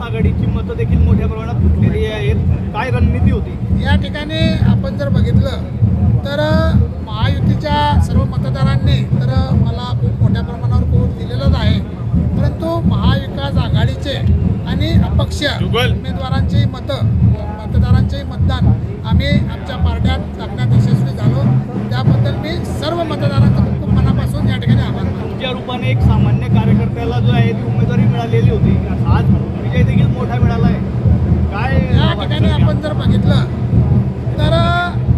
आघाडीची मतं देखील मोठ्या प्रमाणात फुटलेली आहेत, काय रणनीती होती या ठिकाणी आपण जर बघितलं तर महायुतीच्या सर्व मतदारांनी तर मला खूप मोठ्या प्रमाणावर कोट दिलेलंच आहे, परंतु महाविकास आघाडीचे आणि अपक्ष उमेदवारांची मतदारांचे मतदान आम्ही आमच्या पार्ट्यात टाकण्यात यशस्वी झालो, त्याबद्दल मी सर्व मतदारांचा खूप मनापासून या ठिकाणी आभार मानतो. तुमच्या रूपाने एक सामान्य कार्यकर्त्याला जो आहे ती उमेदवारी मिळालेली होती, आज विजय देखील मोठा मिळाला आहे, काय या ठिकाणी आपण जर बघितलं तर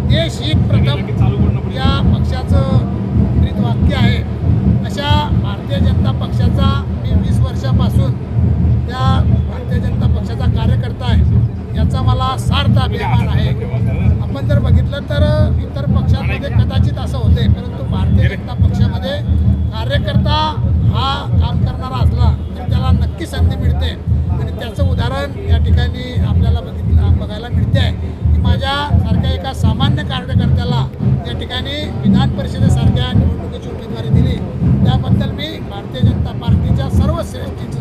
देश हित प्रथम या पक्षाचं ब्रीदवाक्य आहे. अशा भारतीय जनता पक्षाचा मी 20 वर्षापासून त्या भारतीय जनता पक्षाचा कार्यकर्ता आहे, याचा मला सार्थ अभिमान आहे. आपण जर बघितलं तर इतर पक्षांमध्ये कदाचित असं होते, परंतु भारतीय जनता पक्षामध्ये कार्यकर्ता हा काम करणारा असला तर त्याला नक्की संधी मिळते आणि त्याचं उदाहरण या ठिकाणी आपल्याला बघायला मिळते आहे की माझ्यासारख्या एका सामान्य कार्यकर्त्याला या ठिकाणी विधान परिषदेसारख्या निवडणुकीची उमेदवारी दिली, त्याबद्दल मी भारतीय जनता पार्टीच्या सर्व श्रेष्ठ